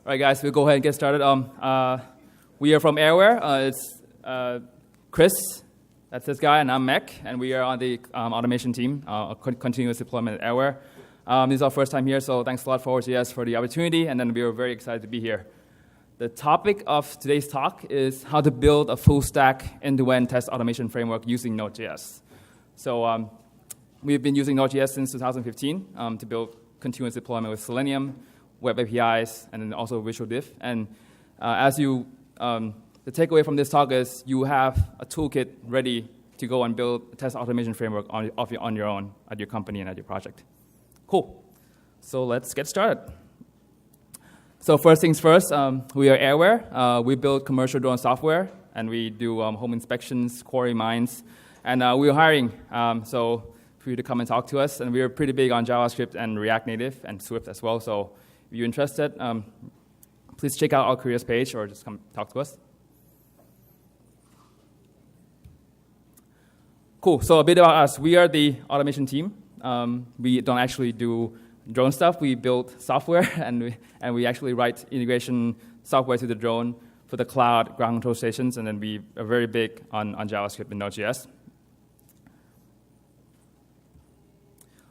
All right, guys, we'll go ahead and get started. We are from Airware. It's Chris, that's this guy, and I'm Mech, and we are on the automation team, continuous deployment at Airware. This is our first time here, so thanks a lot, ForwardJS, for the opportunity, and then we are very excited to be here. The topic of today's talk is how to build a full-stack end-to-end test automation framework using Node.js. So we've been using Node.js since 2015 to build continuous deployment with Selenium, web APIs, and then also Visual Diff. And the takeaway from this talk is you have a toolkit ready to go and build a test automation framework on your own at your company and at your project. Cool. So let's get started. So first things first, we are Airware. We build commercial drone software, and we do home inspections, quarry mines, and we're hiring. So for you to come and talk to us, and we are pretty big on JavaScript and React Native and Swift as well. So if you're interested, please check out our careers page or just come talk to us. Cool, so a bit about us. We are the automation team. We don't actually do drone stuff. We build software, and we actually write integration software to the drone for the cloud, ground control stations, and then we are very big on JavaScript and Node.js.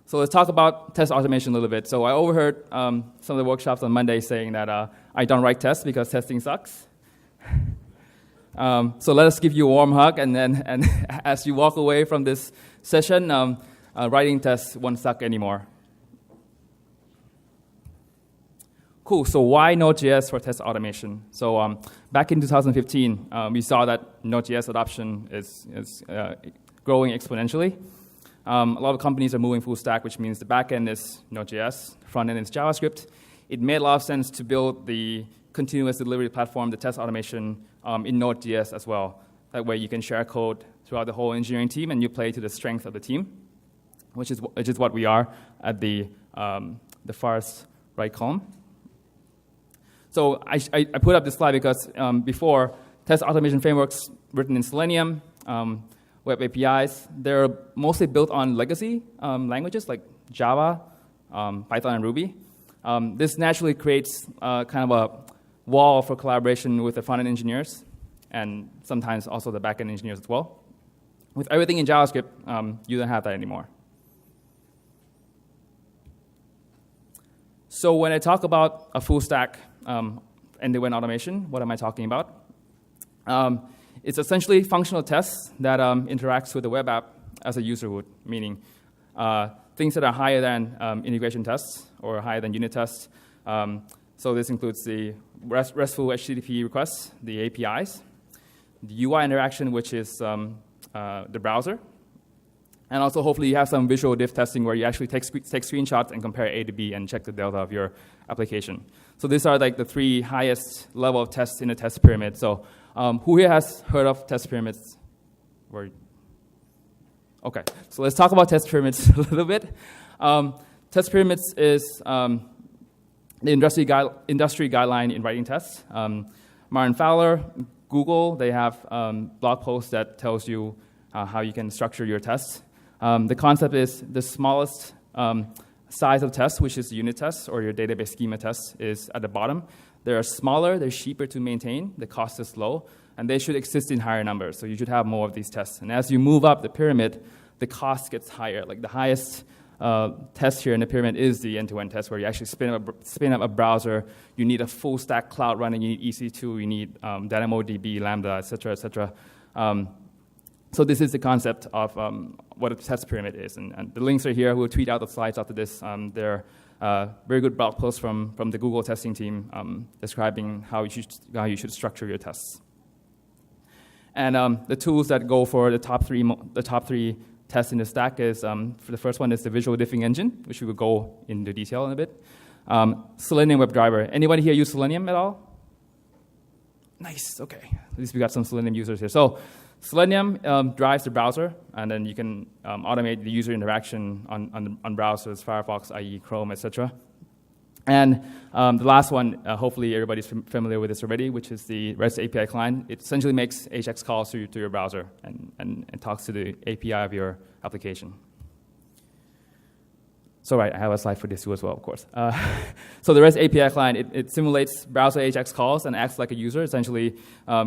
So let's talk about test automation a little bit. So I overheard some of the workshops on Monday saying that I don't write tests because testing sucks. So let us give you a warm hug, and as you walk away from this session, writing tests won't suck anymore. Cool, so why Node.js for test automation? So back in 2015, we saw that Node.js adoption is growing exponentially. A lot of companies are moving full stack, which means the backend is Node.js, front end is JavaScript. It made a lot of sense to build the continuous delivery platform, the test automation, in Node.js as well. That way you can share code throughout the whole engineering team, and you play to the strength of the team, which is what we are at the farthest right column. So I put up this slide because before, test automation frameworks written in Selenium, web APIs, they're mostly built on legacy languages like Java, Python, and Ruby. This naturally creates kind of a wall for collaboration with the front-end engineers and sometimes also the back-end engineers as well. With everything in JavaScript, you don't have that anymore. So when I talk about a full-stack end-to-end automation, what am I talking about? It's essentially functional tests that interacts with the web app as a user would, meaning things that are higher than integration tests or higher than unit tests. So this includes the RESTful HTTP requests, the APIs, the UI interaction, which is the browser, and also hopefully you have some visual diff testing where you actually take screenshots and compare A to B and check the delta of your application. So these are like the three highest level of tests in the test pyramid. So who here has heard of test pyramids? Okay, so let's talk about test pyramids a little bit. Test pyramids is the industry guideline in writing tests. Martin Fowler, Google, they have blog posts that tells you how you can structure your tests. The concept is the smallest size of test, which is the unit test or your database schema test, is at the bottom. They're smaller, they're cheaper to maintain, the cost is low, and they should exist in higher numbers. So you should have more of these tests. And as you move up the pyramid, the cost gets higher. Like the highest test here in the pyramid is the end-to-end test, where you actually spin up a browser. You need a full stack cloud running. You need EC2. You need DynamoDB, Lambda, et cetera, et cetera. So this is the concept of what a test pyramid is. And the links are here. We'll tweet out the slides after this. They're very good blog posts from the Google testing team describing how you should structure your tests. And the tools that go for the top three tests in the stack is, for the first one is the Visual Diffing Engine, which we will go into detail in a bit. Selenium Webdriver. Anybody here use Selenium at all? Nice, okay. At least we got some Selenium users here. So Selenium drives the browser, and then you can automate the user interaction on browsers, Firefox, IE, Chrome, etc. And the last one, hopefully everybody's familiar with this already, which is the REST API client. It essentially makes AJAX calls to your browser and talks to the API of your application. So right, I have a slide for this too as well, of course. So the REST API client, it simulates browser AJAX calls and acts like a user, essentially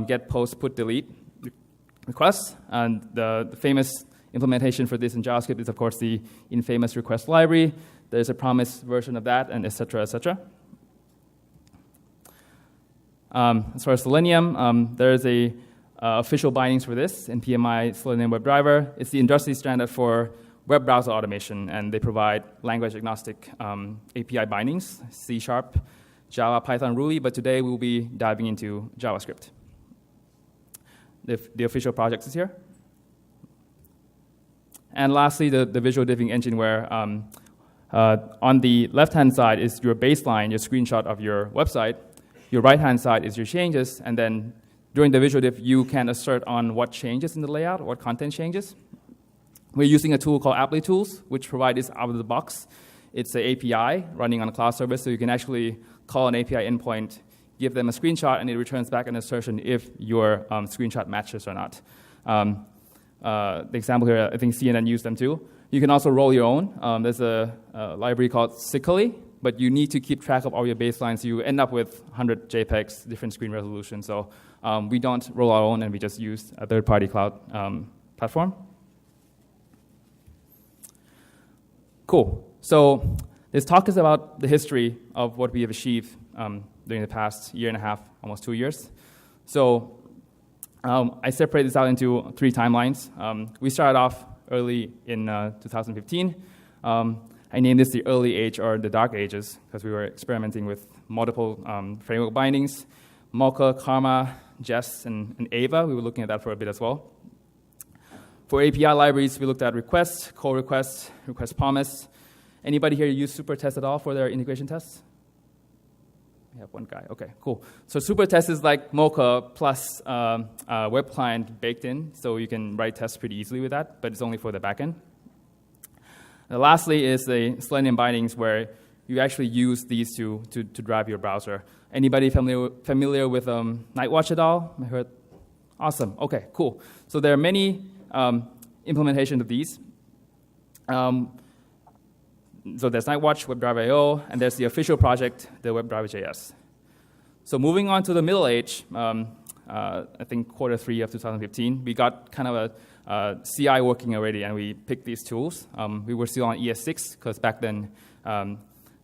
get, post, put, delete requests. And the famous implementation for this in JavaScript is, of course, the infamous request library. There's a promise version of that, and et cetera, et cetera. As far as Selenium, there's a official bindings for this in PMI Selenium Webdriver. It's the industry standard for web browser automation, and they provide language-agnostic API bindings, C#, Java, Python, Ruby, but today we'll be diving into JavaScript. The official project is here. And lastly, the visual diffing engine, where on the left-hand side is your baseline, your screenshot of your website. Your right-hand side is your changes, and then during the visual diff, you can assert on what changes in the layout, what content changes. We're using a tool called Applitools, which provides this out of the box. It's an API running on a cloud service, so you can actually call an API endpoint, give them a screenshot, and it returns back an assertion if your screenshot matches or not. The example here, I think CNN used them too. You can also roll your own. There's a library called Stittri, but you need to keep track of all your baselines. So you end up with 100 JPEGs, different screen resolution. So we don't roll our own, and we just use a third-party cloud platform. Cool. So this talk is about the history of what we have achieved during the past year and a half, almost 2 years. So I separate this out into 3 timelines. We started off early in 2015. I named this the early age or the dark ages because we were experimenting with multiple framework bindings, Mocha, Karma, Jest, and Ava. We were looking at that for a bit as well. For API libraries, we looked at request, call request, request promise. Anybody here use Supertest at all for their integration tests? We have one guy. Okay, cool. So Supertest is like Mocha plus web client baked in, so you can write tests pretty easily with that, but it's only for the backend. And lastly is the Selenium bindings, where you actually use these to drive your browser. Anybody familiar with Nightwatch at all? I heard. Awesome. Okay, cool. So there are many implementations of these. So there's Nightwatch, WebDriver IO, and there's the official project, the WebDriver.js. So moving on to the middle age, I think Q3 of 2015, we got kind of a CI working already, and we picked these tools. We were still on ES6, because back then,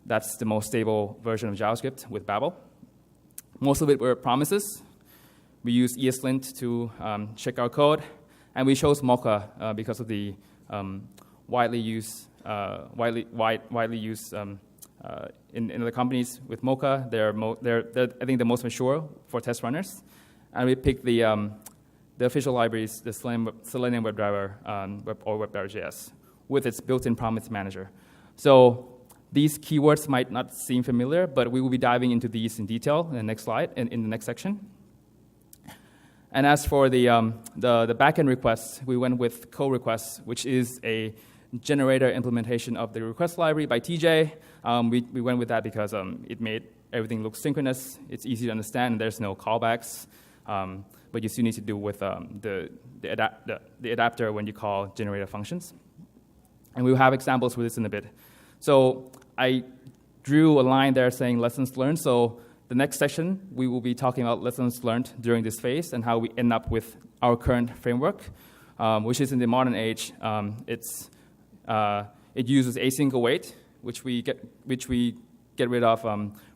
that's the most stable version of JavaScript with Babel. Most of it were promises. We used ESLint to check our code, and we chose Mocha because of the widely used in other companies with Mocha. They're I think the most mature for test runners, and we picked the official libraries, the Selenium Webdriver or WebDriver.js with its built-in promise manager. So these keywords might not seem familiar, but we will be diving into these in detail in the next slide, in the next section. And as for the backend requests, we went with co-requests, which is a generator implementation of the request library by TJ. We went with that because it made everything look synchronous. It's easy to understand, and there's no callbacks. But you still need to do with the adapter when you call generator functions. And we'll have examples for this in a bit. So I drew a line there saying lessons learned. So the next section, we will be talking about lessons learned during this phase and how we end up with our current framework, which is in the modern age. It uses async await, which we get rid of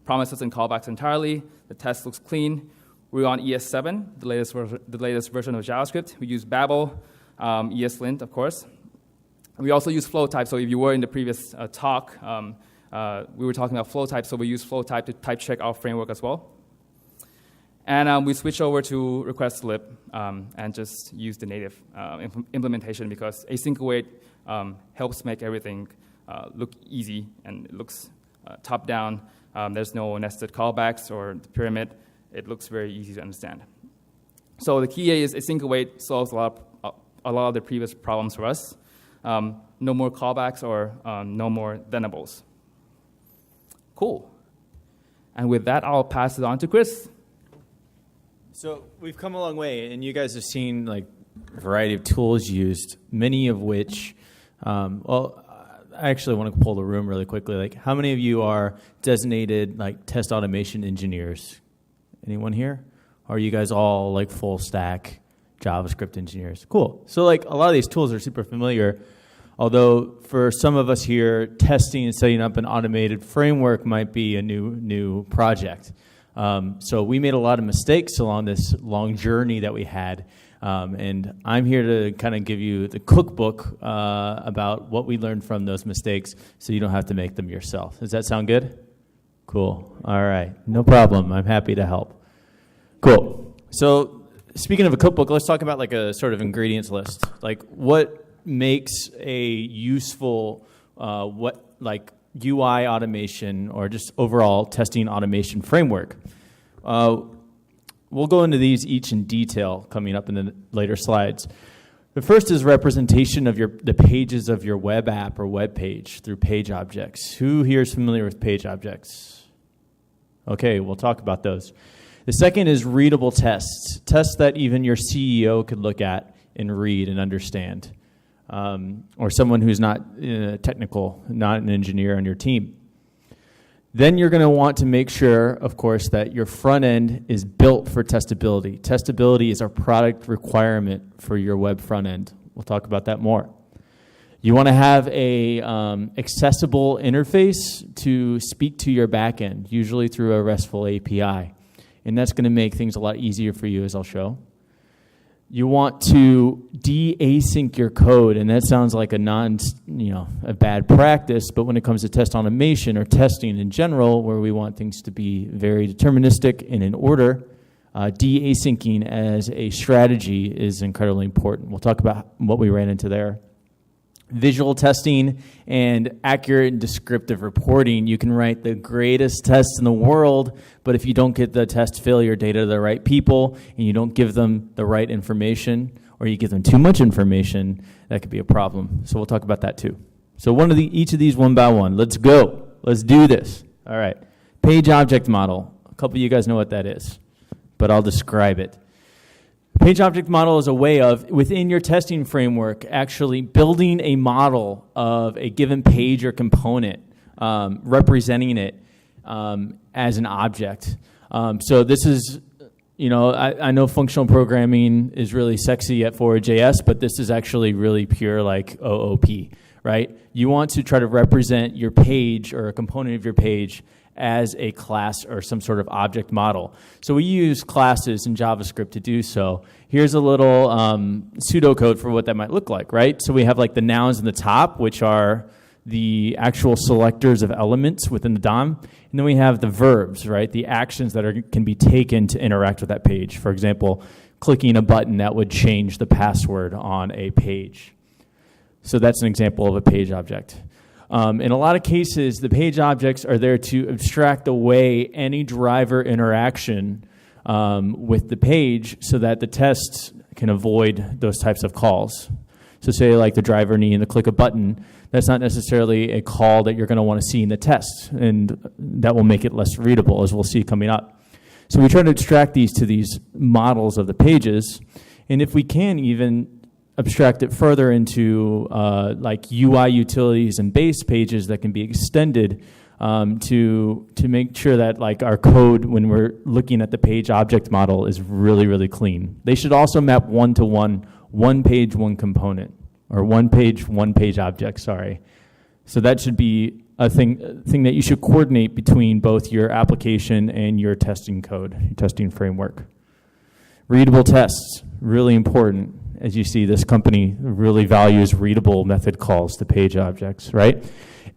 promises and callbacks entirely. The test looks clean. We're on ES7, the latest version of JavaScript. We use Babel, ESLint, of course. We also use flow type. So if you were in the previous talk, we were talking about flow type, so we use flow type to type check our framework as well. And we switch over to request slip and just use the native implementation because async await helps make everything look easy and it looks top down. There's no nested callbacks or the pyramid. It looks very easy to understand. So the key is async await solves a lot of the previous problems for us. No more callbacks or no more thenables. Cool. And with that, I'll pass it on to Chris. So we've come a long way, and you guys have seen like a variety of tools used, many of which, I I actually want to pull the room really quickly. Like, how many of you are designated like test automation engineers? Anyone here? Are you guys all like full stack JavaScript engineers? Cool. So like a lot of these tools are super familiar, although for some of us here, testing and setting up an automated framework might be a new project. So we made a lot of mistakes along this long journey that we had. And I'm here to kind of give you the cookbook about what we learned from those mistakes so you don't have to make them yourself. Does that sound good? Cool. All right. No problem. I'm happy to help. Cool. So speaking of a cookbook, let's talk about like a sort of ingredients list. Like what makes a useful UI automation or just overall testing automation framework. We'll go into these each in detail coming up in the later slides. The first is representation of the pages of your web app or web page through page objects. Who here is familiar with page objects? Okay, we'll talk about those. The second is readable tests, tests that even your CEO could look at and read and understand, or someone who's not technical, not an engineer on your team. Then you're going to want to make sure, of course, that your front end is built for testability. Testability is a product requirement for your web front end. We'll talk about that more. You want to have a accessible interface to speak to your backend, usually through a RESTful API. And that's going to make things a lot easier for you, as I'll show. You want to de-async your code, and that sounds like a bad practice, but when it comes to test automation or testing in general, where we want things to be very deterministic and in order, de-asyncing as a strategy is incredibly important. We'll talk about what we ran into there. Visual testing and accurate and descriptive reporting. You can write the greatest tests in the world, but if you don't get the test failure data to the right people and you don't give them the right information, or you give them too much information, that could be a problem. So we'll talk about that too. So each of these one by one. Let's go. Let's do this. All right. Page object model. A couple of you guys know what that is, but I'll describe it. Page object model is a way of, within your testing framework, actually building a model of a given page or component, representing it as an object. So this is, I know functional programming is really sexy at ForwardJS, but this is actually really pure like OOP, right? You want to try to represent your page or a component of your page as a class or some sort of object model. So we use classes in JavaScript to do so. Here's a little pseudocode for what that might look like, right? So we have like the nouns in the top, which are the actual selectors of elements within the DOM. And then we have the verbs, right? The actions that can be taken to interact with that page. For example, clicking a button that would change the password on a page. So that's an example of a page object. In a lot of cases, the page objects are there to abstract away any driver interaction with the page so that the tests can avoid those types of calls. So say like the driver needing to click a button, that's not necessarily a call that you're going to want to see in the test, and that will make it less readable, as we'll see coming up. So we try to abstract these to these models of the pages, and if we can even abstract it further into like UI utilities and base pages that can be extended to make sure that like our code when we're looking at the page object model is really, really clean. They should also map one-to-one, one page, one component, or one page object, sorry. So that should be a thing that you should coordinate between both your application and your testing code, your testing framework. Readable tests, really important. As you see, this company really values readable method calls to page objects, right?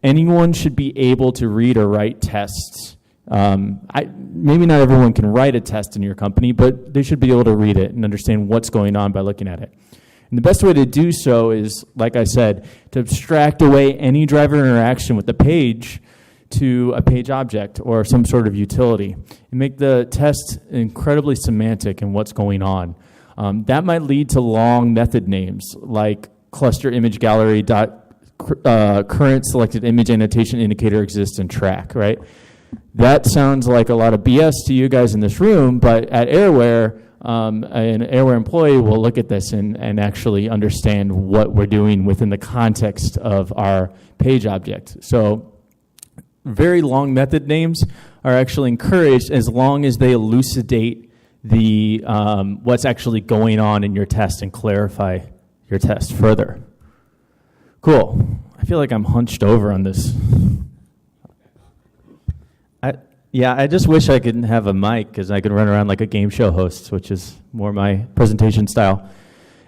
Anyone should be able to read or write tests. Maybe not everyone can write a test in your company, but they should be able to read it and understand what's going on by looking at it. And the best way to do so is, like I said, to abstract away any driver interaction with the page to a page object or some sort of utility and make the test incredibly semantic in what's going on. That might lead to long method names like cluster image gallery current selected image annotation indicator exists in track, right? That sounds like a lot of BS to you guys in this room, but at Airware, an Airware employee will look at this and actually understand what we're doing within the context of our page object. So very long method names are actually encouraged as long as they elucidate the what's actually going on in your test and clarify your test further. Cool. I feel like I'm hunched over on this. I just wish I could have a mic because I could run around like a game show host, which is more my presentation style.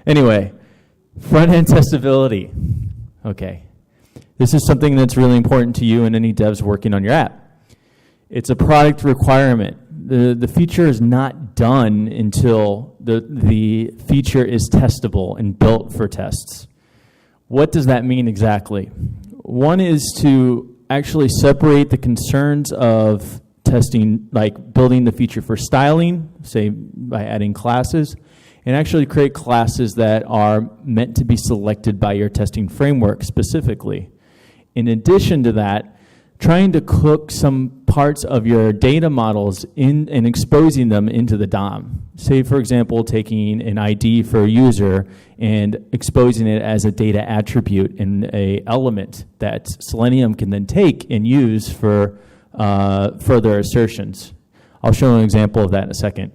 Anyway, front-end testability. Okay. This is something that's really important to you and any devs working on your app. It's a product requirement. The feature is not done until the feature is testable and built for tests. What does that mean exactly? One is to actually separate the concerns of testing, like building the feature for styling, say by adding classes, and actually create classes that are meant to be selected by your testing framework specifically. In addition to that, trying to cook some parts of your data models in and exposing them into the DOM. Say, for example, taking an ID for a user and exposing it as a data attribute in an element that Selenium can then take and use for further assertions. I'll show an example of that in a second.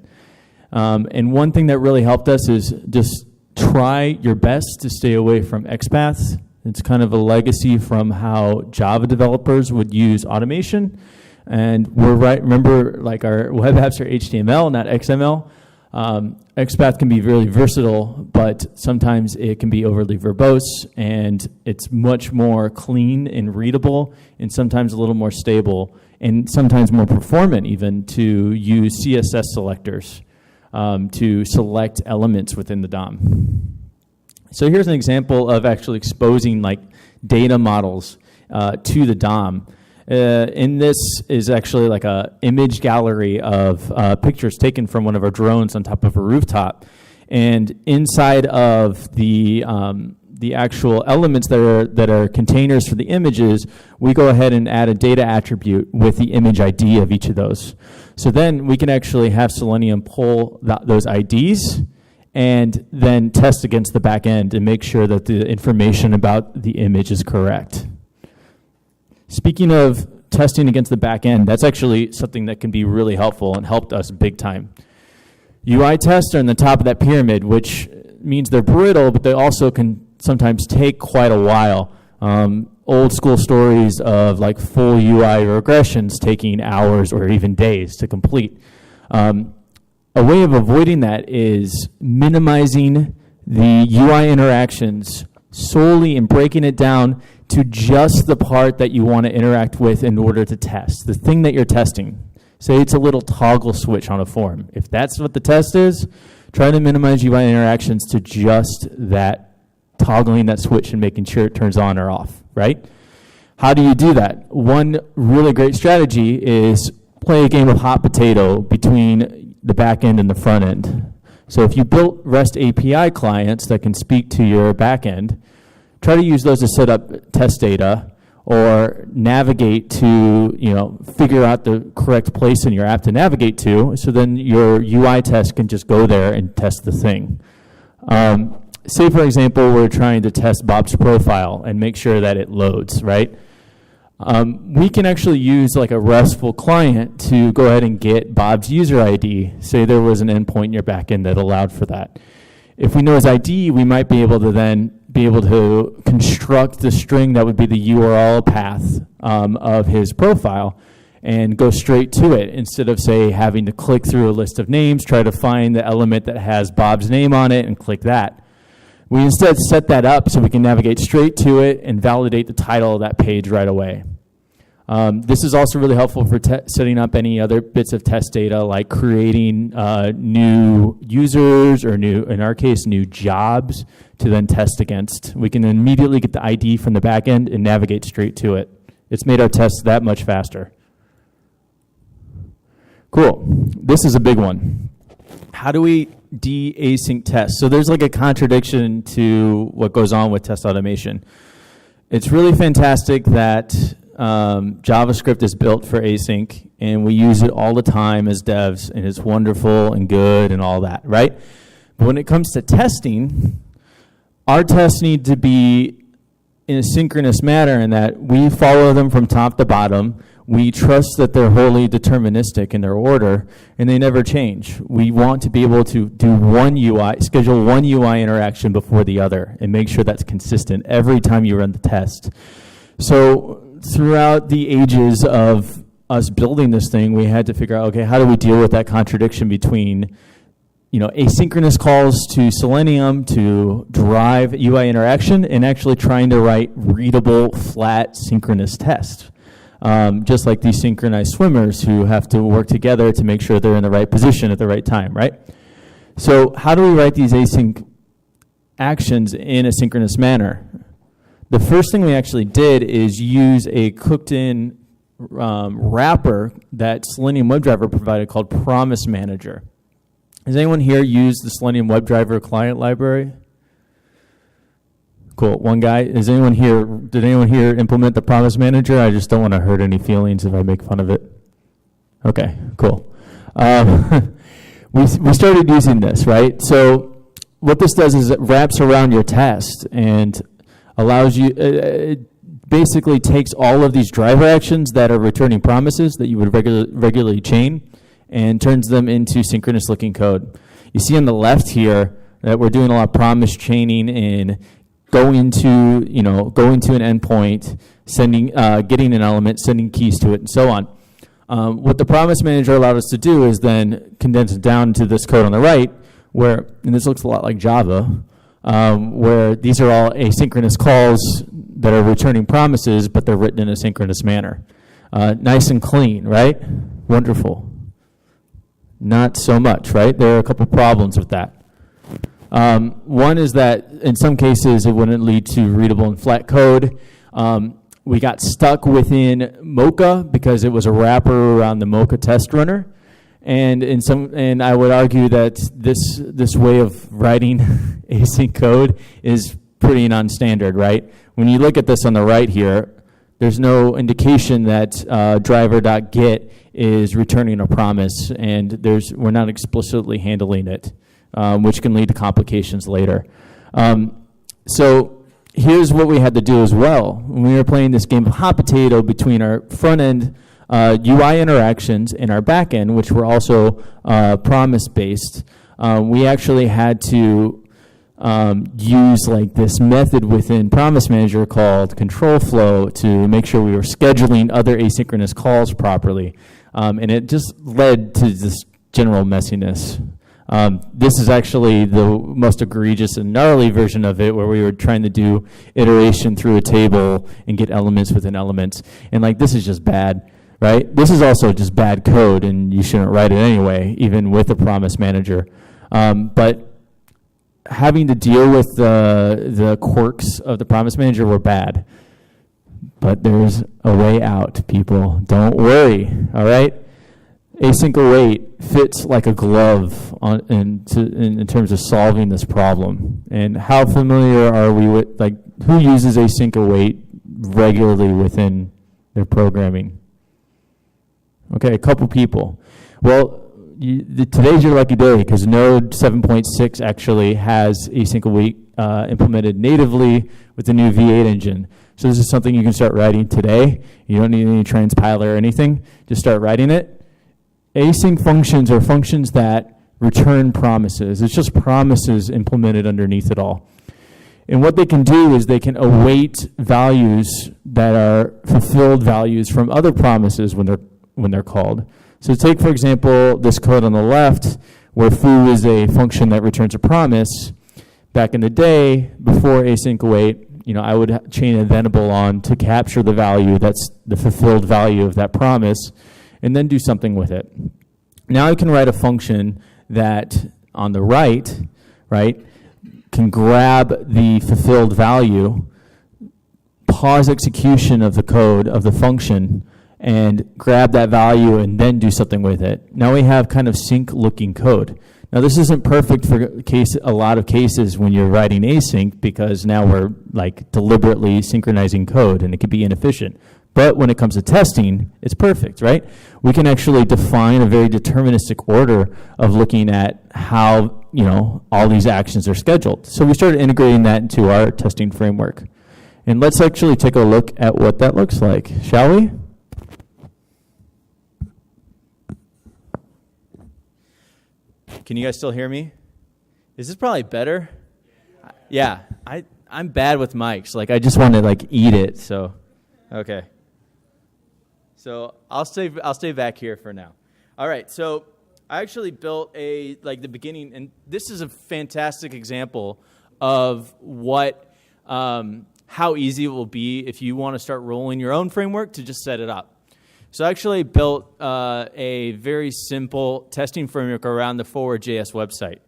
And one thing that really helped us is just try your best to stay away from XPaths. It's kind of a legacy from how Java developers would use automation. And we're right, remember, like our web apps are HTML, not XML. XPath can be really versatile, but sometimes it can be overly verbose, and it's much more clean and readable, and sometimes a little more stable, and sometimes more performant even to use CSS selectors to select elements within the DOM. So here's an example of actually exposing like data models to the DOM. And this is actually like a image gallery of pictures taken from one of our drones on top of a rooftop. And inside of the actual elements that are containers for the images, we go ahead and add a data attribute with the image ID of each of those. So then we can actually have Selenium pull those IDs and then test against the back end and make sure that the information about the image is correct. Speaking of testing against the back end, that's actually something that can be really helpful and helped us big time. UI tests are in the top of that pyramid, which means they're brittle, but they also can sometimes take quite a while. Old school stories of like full UI regressions taking hours or even days to complete. A way of avoiding that is minimizing the UI interactions solely and breaking it down to just the part that you want to interact with in order to test, the thing that you're testing. Say it's a little toggle switch on a form. If that's what the test is, try to minimize UI interactions to just that toggling that switch and making sure it turns on or off, right? How do you do that? One really great strategy is play a game of hot potato between the back end and the front end. So if you built REST API clients that can speak to your back end, try to use those to set up test data or navigate to, figure out the correct place in your app to navigate to, so then your UI test can just go there and test the thing. Say, for example, we're trying to test Bob's profile and make sure that it loads, right? We can actually use like a RESTful client to go ahead and get Bob's user ID. Say there was an endpoint in your backend that allowed for that. If we know his ID, we might be able to then construct the string that would be the URL path of his profile and go straight to it instead of, say, having to click through a list of names, try to find the element that has Bob's name on it and click that. We instead set that up so we can navigate straight to it and validate the title of that page right away. This is also really helpful for setting up any other bits of test data, like creating new users or in our case, new jobs to then test against. We can immediately get the ID from the back end and navigate straight to it. It's made our tests that much faster. Cool. This is a big one. How do we de-async tests? So there's like a contradiction to what goes on with test automation. It's really fantastic that JavaScript is built for async, and we use it all the time as devs, and it's wonderful and good and all that, right? But when it comes to testing, our tests need to be in a synchronous manner in that we follow them from top to bottom. We trust that they're wholly deterministic in their order, and they never change. We want to be able to do one UI, schedule one UI interaction before the other, and make sure that's consistent every time you run the test. So throughout the ages of us building this thing, we had to figure out, okay, how do we deal with that contradiction between asynchronous calls to Selenium to drive UI interaction and actually trying to write readable, flat, synchronous tests. Just like these synchronized swimmers who have to work together to make sure they're in the right position at the right time, right? So how do we write these async actions in a synchronous manner? The first thing we actually did is use a cooked-in wrapper that Selenium Webdriver provided called Promise Manager. Has anyone here used the Selenium Webdriver client library? Cool. One guy. Did anyone here implement the Promise Manager? I just don't want to hurt any feelings if I make fun of it. Okay, cool. We started using this, right? So what this does is it wraps around your test and allows you, it basically takes all of these driver actions that are returning promises that you would regularly chain and turns them into synchronous looking code. You see on the left here that we're doing a lot of promise chaining and going to an endpoint, getting an element, sending keys to it, and so on. What the Promise Manager allowed us to do is then condense it down to this code on the right, and this looks a lot like Java, where these are all asynchronous calls that are returning promises, but they're written in a synchronous manner. Nice and clean, right? Wonderful. Not so much, right? There are a couple problems with that. One is that in some cases it wouldn't lead to readable and flat code. We got stuck within Mocha because it was a wrapper around the Mocha test runner. And I would argue that this way of writing async code is pretty non-standard, right? When you look at this on the right here, there's no indication that driver.get is returning a promise, and we're not explicitly handling it, which can lead to complications later. So here's what we had to do as well. When we were playing this game of hot potato between our front end UI interactions and our back end, which were also promise-based, we actually had to use like this method within Promise Manager called control flow to make sure we were scheduling other asynchronous calls properly. And it just led to this general messiness. This is actually the most egregious and gnarly version of it, where we were trying to do iteration through a table and get elements within elements. And like, this is just bad, right? This is also just bad code, and you shouldn't write it anyway, even with a Promise Manager. But having to deal with the quirks of the Promise Manager were bad. But there's a way out, people. Don't worry, all right? Async await fits like a glove in terms of solving this problem. And how familiar are we with, like, who uses async await regularly within their programming? Okay, a couple people. Well, today's your lucky day, because Node 7.6 actually has async await implemented natively with the new V8 engine. So this is something you can start writing today. You don't need any transpiler or anything. Just start writing it. Async functions are functions that return promises. It's just promises implemented underneath it all. And what they can do is they can await values that are fulfilled values from other promises when they're called. So take, for example, this code on the left, where foo is a function that returns a promise. Back in the day, before async await, I would chain a venable on to capture the value that's the fulfilled value of that promise, and then do something with it. Now I can write a function that on the right, can grab the fulfilled value, pause execution of the code of the function, and grab that value and then do something with it. Now we have kind of sync-looking code. Now this isn't perfect for a lot of cases when you're writing async, because now we're like deliberately synchronizing code and it can be inefficient. But when it comes to testing, it's perfect, right? We can actually define a very deterministic order of looking at how, all these actions are scheduled. So we started integrating that into our testing framework. And let's actually take a look at what that looks like, shall we? Can you guys still hear me? Is this probably better? Yeah, I'm bad with mics. I just want to eat it. So, okay. So I'll stay back here for now. All right. So I actually built the beginning, and this is a fantastic example of how easy it will be if you want to start rolling your own framework to just set it up. So I actually built a very simple testing framework around the ForwardJS website.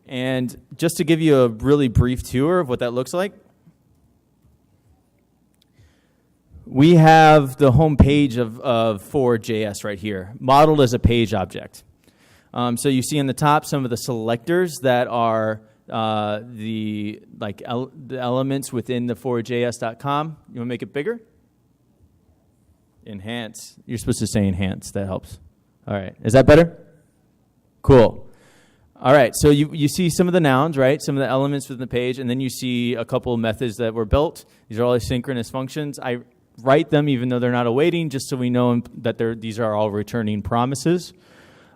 And just to give you a really brief tour of what that looks like, we have the home page of ForwardJS right here, modeled as a page object. So you see on the top some of the selectors that are the elements within the forwardjs.com. You want to make it bigger? Enhance. You're supposed to say enhance. That helps. All right. Is that better? Cool. All right. So you see some of the nouns, right? Some of the elements within the page, and then you see a couple of methods that were built. These are all asynchronous functions. I write them even though they're not awaiting, just so we know that these are all returning promises.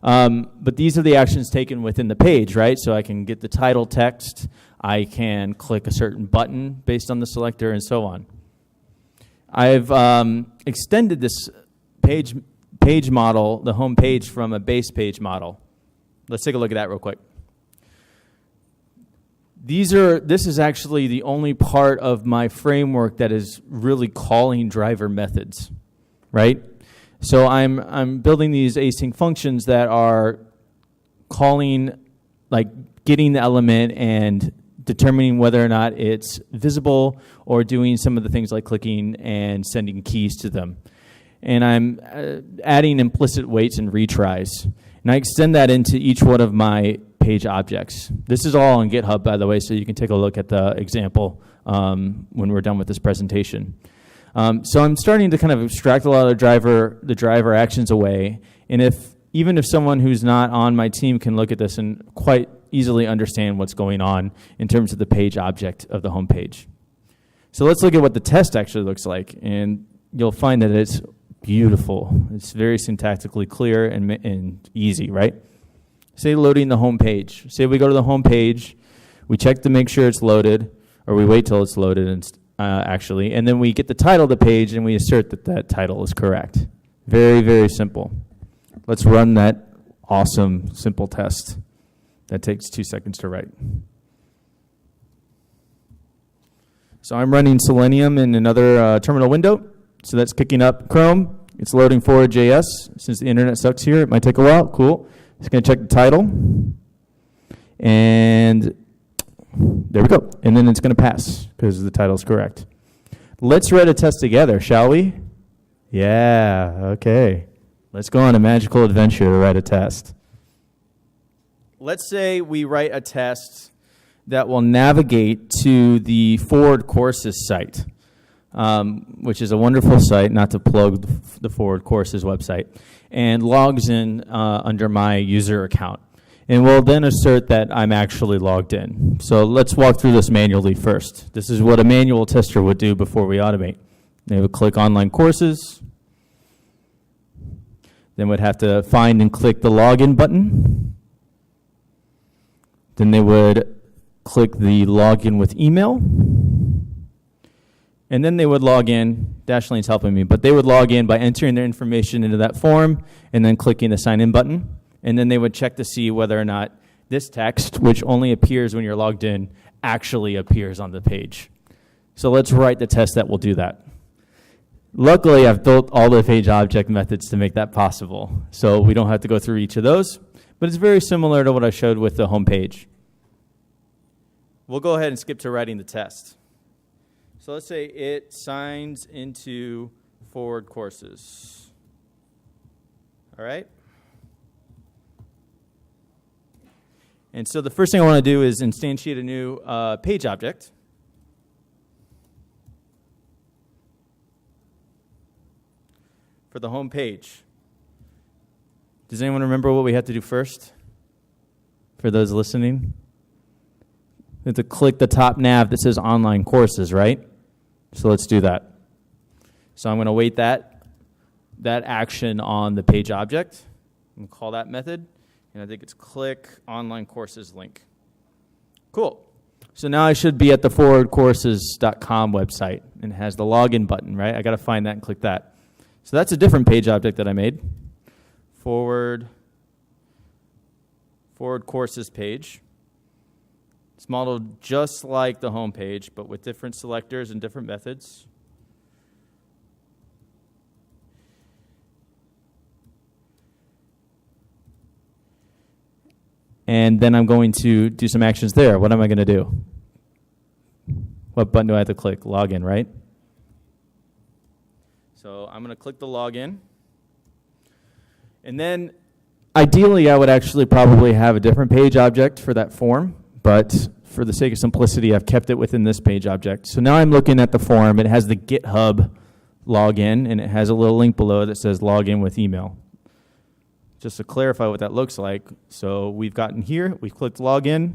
But these are the actions taken within the page, right? So I can get the title text. I can click a certain button based on the selector, and so on. I've extended this page model, the home page, from a base page model. Let's take a look at that real quick. This is actually the only part of my framework that is really calling driver methods, right? So I'm building these async functions that are calling, getting the element and determining whether or not it's visible, or doing some of the things like clicking and sending keys to them. And I'm adding implicit waits and retries. And I extend that into each one of my page objects. This is all on GitHub, by the way, so you can take a look at the example when we're done with this presentation. So I'm starting to kind of abstract a lot of the driver actions away. And even if someone who's not on my team can look at this and quite easily understand what's going on in terms of the page object of the home page. So let's look at what the test actually looks like, and you'll find that it's beautiful. It's very syntactically clear and easy, right? Say loading the home page. Say we go to the home page, we check to make sure it's loaded, or we wait till it's loaded and then we get the title of the page and we assert that title is correct. Very, very simple. Let's run that awesome, simple test. That takes 2 seconds to write. So I'm running Selenium in another terminal window. So that's kicking up Chrome. It's loading ForwardJS. Since the internet sucks here, it might take a while. Cool. It's going to check the title. And there we go. And then it's going to pass because the title is correct. Let's write a test together, shall we? Yeah, okay. Let's go on a magical adventure to write a test. Let's say we write a test that will navigate to the Forward Courses site, which is a wonderful site, not to plug the Forward Courses website, and logs in under my user account. And we'll then assert that I'm actually logged in. So let's walk through this manually first. This is what a manual tester would do before we automate. They would click Online Courses. Then would have to find and click the login button. Then they would click the login with email. And then they would log in. Dashlane helping me, but they would log in by entering their information into that form and then clicking the sign in button. And then they would check to see whether or not this text, which only appears when you're logged in, actually appears on the page. So let's write the test that will do that. Luckily, I've built all the page object methods to make that possible. So we don't have to go through each of those. But it's very similar to what I showed with the home page. We'll go ahead and skip to writing the test. So let's say it signs into Forward Courses. All right? And so the first thing I want to do is instantiate a new page object. for the home page. Does anyone remember what we had to do first? For those listening? We have to click the top nav that says online courses, right? So let's do that. So I'm going to wait that action on the page object. I'm going to call that method. And I think it's click online courses link. Cool. So now I should be at the forwardcourses.com website, and it has the login button, right? I got to find that and click that. So that's a different page object that I made. Forward courses page. It's modeled just like the home page, but with different selectors and different methods. And then I'm going to do some actions there. What am I going to do? What button do I have to click? Login, right? So I'm going to click the login. And then ideally, I would actually probably have a different page object for that form. But for the sake of simplicity, I've kept it within this page object. So now I'm looking at the form. It has the GitHub login, and it has a little link below that says login with email. Just to clarify what that looks like, so we've gotten here, we've clicked login,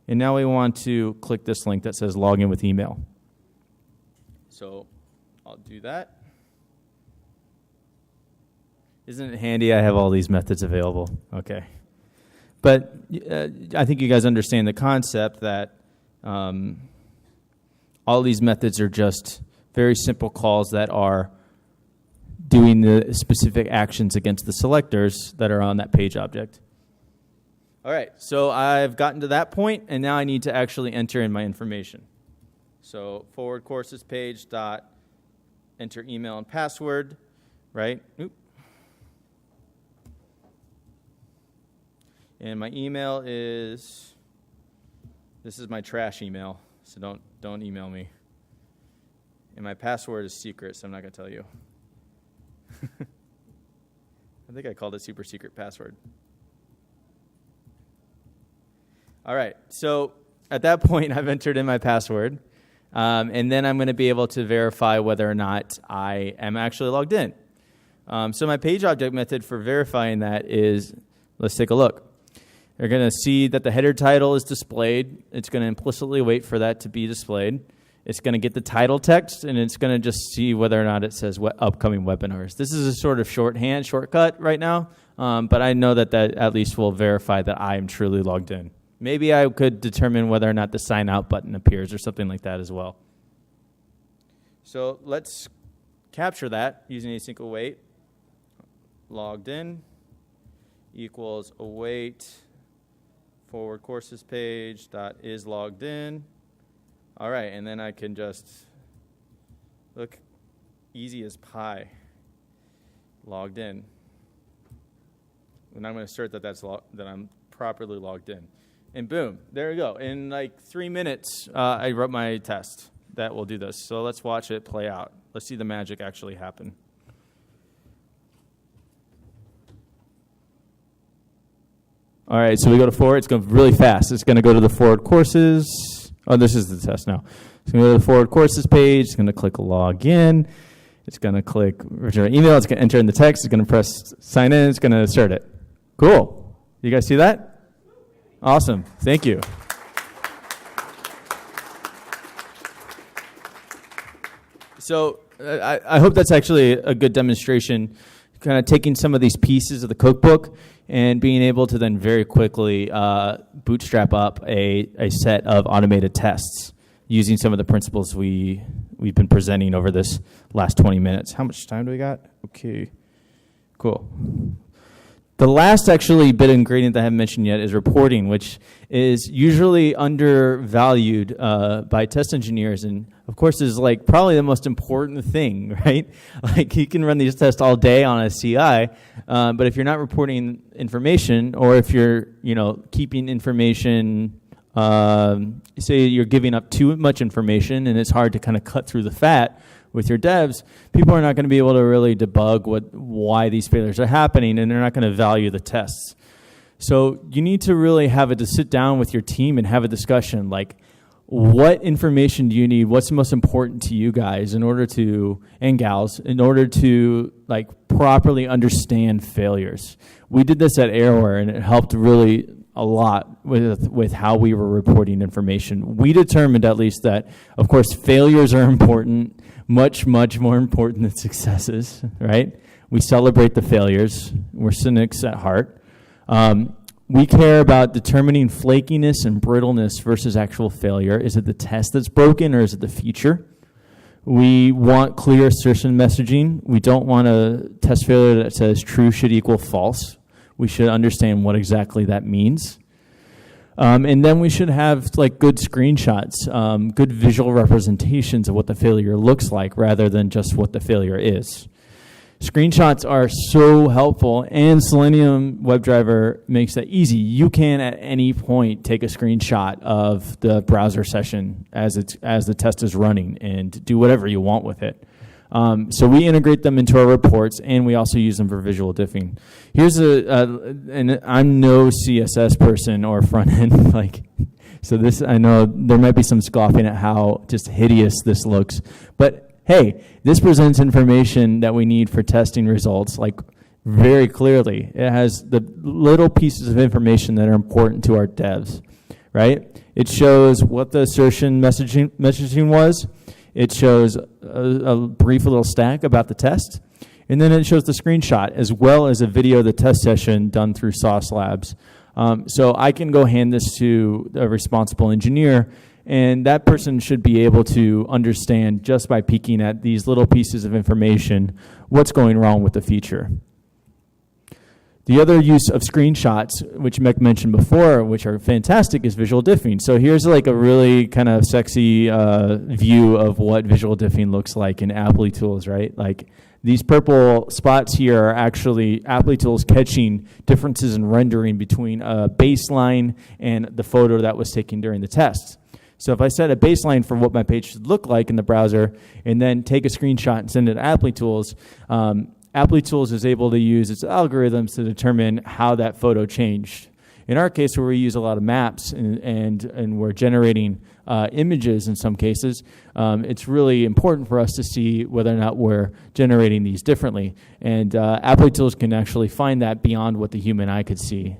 and now we want to click this link that says login with email. So I'll do that. Isn't it handy I have all these methods available? Okay. But I think you guys understand the concept that all these methods are just very simple calls that are doing the specific actions against the selectors that are on that page object. All right, so I've gotten to that point, and now I need to actually enter in my information. So forward courses page dot enter email and password, right? Oop. And my email is, this is my trash email, so don't email me. And my password is secret, so I'm not going to tell you. I think I called it super secret password. All right, so at that point, I've entered in my password, and then I'm going to be able to verify whether or not I am actually logged in. So my page object method for verifying that is, let's take a look. They're going to see that the header title is displayed. It's going to implicitly wait for that to be displayed. It's going to get the title text, and it's going to just see whether or not it says upcoming webinars. This is a sort of shortcut right now, but I know that at least will verify that I am truly logged in. Maybe I could determine whether or not the sign out button appears or something like that as well. So let's capture that using async await. Logged in equals await forward courses page dot is logged in. All right, and then I can just look easy as pie. Logged in, and I'm going to assert that that I'm properly logged in, and boom, there we go. In like 3 minutes, I wrote my test that will do this. So let's watch it play out. Let's see the magic actually happen. All right, so we go to forward. It's going really fast. It's going to go to the forward courses. Oh, this is the test now. It's going to go to the forward courses page. It's going to click login. It's going to click return email. It's going to enter in the text. It's going to press sign in. It's going to assert it. Cool. You guys see that? Awesome. Thank you. So I hope that's actually a good demonstration, kind of taking some of these pieces of the cookbook and being able to then very quickly bootstrap up a set of automated tests using some of the principles we've been presenting over this last 20 minutes. How much time do we got? Okay, cool. The last actually bit of ingredient that I haven't mentioned yet is reporting, which is usually undervalued by test engineers, and of course is like probably the most important thing, right? Like you can run these tests all day on a CI, but if you're not reporting information, or if you're keeping information, say you're giving up too much information, and it's hard to kind of cut through the fat with your devs, people are not going to be able to really debug why these failures are happening, and they're not going to value the tests. So you need to really to sit down with your team and have a discussion, like what information do you need? What's the most important to you guys and gals, in order to like properly understand failures. We did this at Airware, and it helped really a lot with how we were reporting information. We determined at least that, of course, failures are important, much, much more important than successes, right? We celebrate the failures. We're cynics at heart. We care about determining flakiness and brittleness versus actual failure. Is it the test that's broken, or is it the feature? We want clear assertion messaging. We don't want a test failure that says true should equal false. We should understand what exactly that means. And then we should have like good screenshots, good visual representations of what the failure looks like rather than just what the failure is. Screenshots are so helpful, and Selenium WebDriver makes that easy. You can at any point take a screenshot of the browser session as the test is running and do whatever you want with it. So we integrate them into our reports, and we also use them for visual diffing. Here's and I'm no CSS person or front end, so this, I know there might be some scoffing at how just hideous this looks, but hey, this presents information that we need for testing results, very clearly. It has the little pieces of information that are important to our devs, right? It shows what the assertion messaging was. It shows a brief little stack about the test. And then it shows the screenshot as well as a video of the test session done through Sauce Labs. So I can go hand this to a responsible engineer, and that person should be able to understand just by peeking at these little pieces of information what's going wrong with the feature. The other use of screenshots, which Meg mentioned before, which are fantastic, is visual diffing. So here's a really kind of sexy view of what visual diffing looks like in Applitools, right? These purple spots here are actually Applitools catching differences in rendering between a baseline and the photo that was taken during the test. So if I set a baseline for what my page should look like in the browser and then take a screenshot and send it to Applitools, Applitools is able to use its algorithms to determine how that photo changed. In our case, where we use a lot of maps and we're generating images in some cases, it's really important for us to see whether or not we're generating these differently. And Applitools can actually find that beyond what the human eye could see.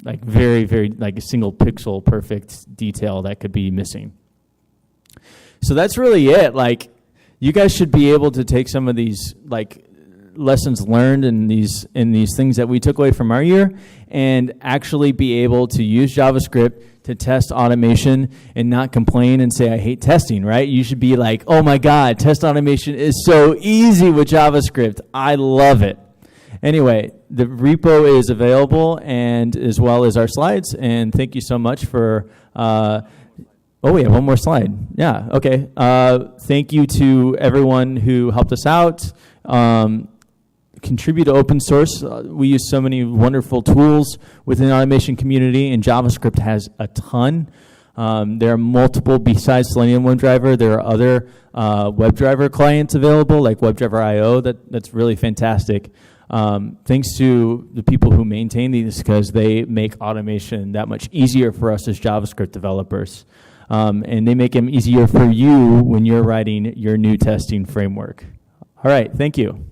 Very, very, a single pixel perfect detail that could be missing. So that's really it. You guys should be able to take some of these lessons learned in these things that we took away from our year and actually be able to use JavaScript to test automation and not complain and say, I hate testing, right? You should be like, oh my God, test automation is so easy with JavaScript. I love it. Anyway, the repo is available, and as well as our slides, and thank you so much for we have one more slide. Yeah, okay. Thank you to everyone who helped us out. Contribute to open source. We use so many wonderful tools within the automation community, and JavaScript has a ton. There are multiple, besides Selenium WebDriver, there are other WebDriver clients available, like WebDriver IO, that's really fantastic. Thanks to the people who maintain these, because they make automation that much easier for us as JavaScript developers. And they make them easier for you when you're writing your new testing framework. All right, thank you.